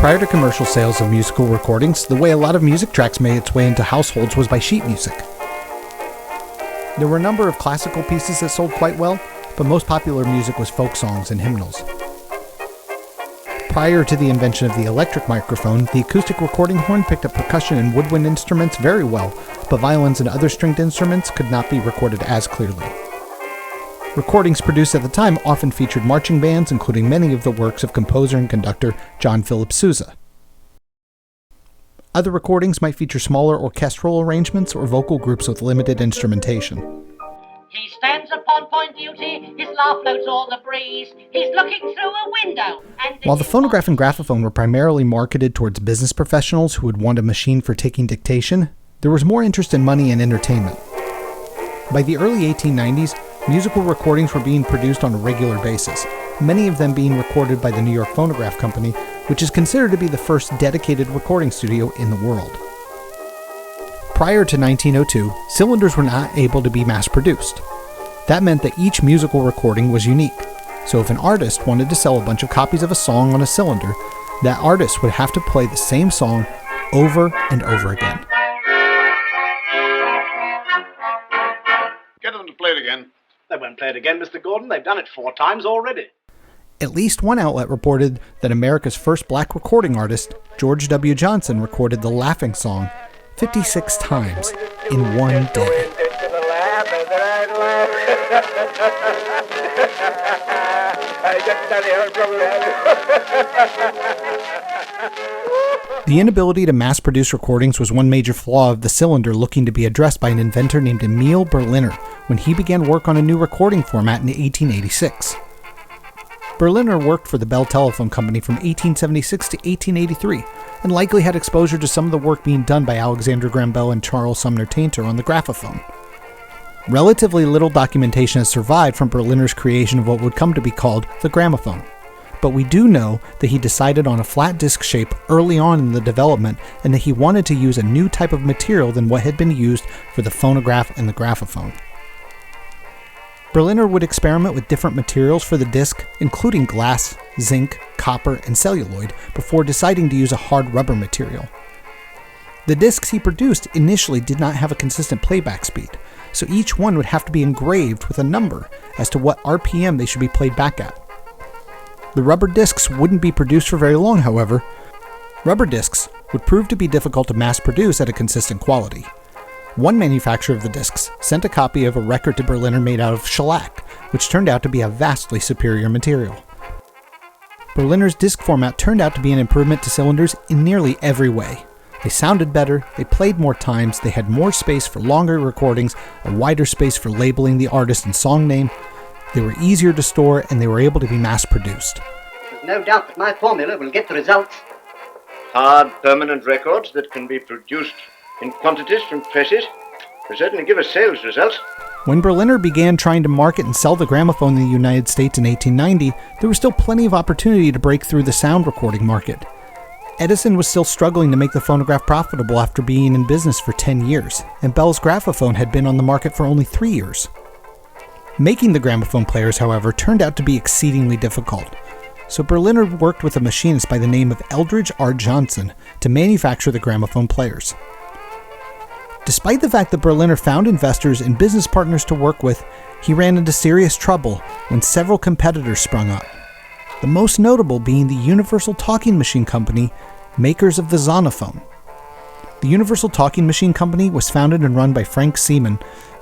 Prior to commercial sales of musical recordings, the way a lot of music tracks made its way into households was by sheet music. There were a number of classical pieces that sold quite well, but most popular music was folk songs and hymnals. Prior to the invention of the electric microphone, the acoustic recording horn picked up percussion and woodwind instruments very well, but violins and other stringed instruments could not be recorded as clearly. Recordings produced at the time often featured marching bands, including many of the works of composer and conductor John Philip Sousa. Other recordings might feature smaller orchestral arrangements or vocal groups with limited instrumentation. He stands upon point duty, his laugh floats all the breeze, he's looking through a window. While the phonograph and graphophone were primarily marketed towards business professionals who would want a machine for taking dictation, there was more interest in money and entertainment. By the early 1890s, musical recordings were being produced on a regular basis, many of them being recorded by the New York Phonograph Company, which is considered to be the first dedicated recording studio in the world. Prior to 1902, cylinders were not able to be mass-produced. That meant that each musical recording was unique, so if an artist wanted to sell a bunch of copies of a song on a cylinder, that artist would have to play the same song over and over again. Get them to play it again. They won't play it again, Mr. Gordon. They've done it 4 times already. At least one outlet reported that America's first black recording artist, George W. Johnson, recorded the Laughing Song 56 times in one day. The inability to mass-produce recordings was one major flaw of the cylinder looking to be addressed by an inventor named Emile Berliner when he began work on a new recording format in 1886. Berliner worked for the Bell Telephone Company from 1876 to 1883 and likely had exposure to some of the work being done by Alexander Graham Bell and Charles Sumner Tainter on the graphophone. Relatively little documentation has survived from Berliner's creation of what would come to be called the gramophone, but we do know that he decided on a flat disc shape early on in the development and that he wanted to use a new type of material than what had been used for the phonograph and the graphophone. Berliner would experiment with different materials for the disc, including glass, zinc, copper, and celluloid, before deciding to use a hard rubber material. The discs he produced initially did not have a consistent playback speed, so each one would have to be engraved with a number as to what RPM they should be played back at. The rubber discs wouldn't be produced for very long, however. Rubber discs would prove to be difficult to mass produce at a consistent quality. One manufacturer of the discs sent a copy of a record to Berliner made out of shellac, which turned out to be a vastly superior material. Berliner's disc format turned out to be an improvement to cylinders in nearly every way. They sounded better, they played more times, they had more space for longer recordings, a wider space for labeling the artist and song name, they were easier to store, and they were able to be mass-produced. There's no doubt that my formula will get the results. Hard, permanent records that can be produced in quantities from presses will certainly give us sales results. When Berliner began trying to market and sell the gramophone in the United States in 1890, there was still plenty of opportunity to break through the sound recording market. Edison was still struggling to make the phonograph profitable after being in business for 10 years, and Bell's graphophone had been on the market for only 3 years. Making the gramophone players, however, turned out to be exceedingly difficult, so Berliner worked with a machinist by the name of Eldridge R. Johnson to manufacture the gramophone players. Despite the fact that Berliner found investors and business partners to work with, he ran into serious trouble when several competitors sprung up. The most notable being the Universal Talking Machine Company, makers of the Zonophone. The Universal Talking Machine Company was founded and run by Frank Seaman,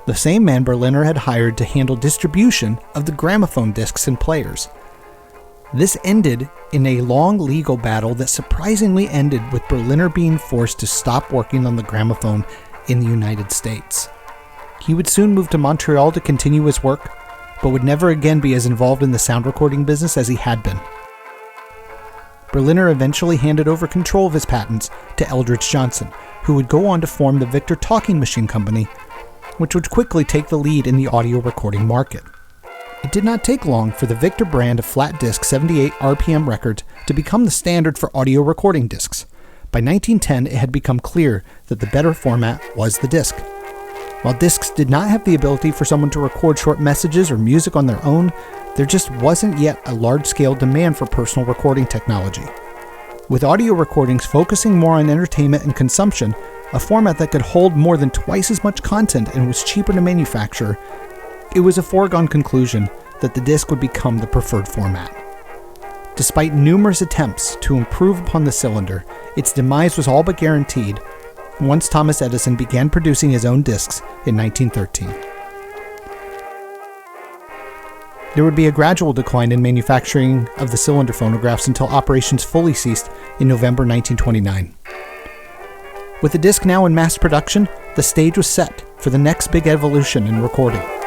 the same man Berliner had hired to handle distribution of the gramophone discs and players. This ended in a long legal battle that surprisingly ended with Berliner being forced to stop working on the gramophone in the United States. He would soon move to Montreal to continue his work, but would never again be as involved in the sound recording business as he had been. Berliner eventually handed over control of his patents to Eldridge Johnson, who would go on to form the Victor Talking Machine Company, which would quickly take the lead in the audio recording market. It did not take long for the Victor brand of flat disc 78 RPM records to become the standard for audio recording discs. By 1910, it had become clear that the better format was the disc. While discs did not have the ability for someone to record short messages or music on their own, there just wasn't yet a large-scale demand for personal recording technology. With audio recordings focusing more on entertainment and consumption, a format that could hold more than twice as much content and was cheaper to manufacture, it was a foregone conclusion that the disc would become the preferred format. Despite numerous attempts to improve upon the cylinder, its demise was all but guaranteed once Thomas Edison began producing his own discs in 1913. There would be a gradual decline in manufacturing of the cylinder phonographs until operations fully ceased in November 1929. With the disc now in mass production, the stage was set for the next big evolution in recording.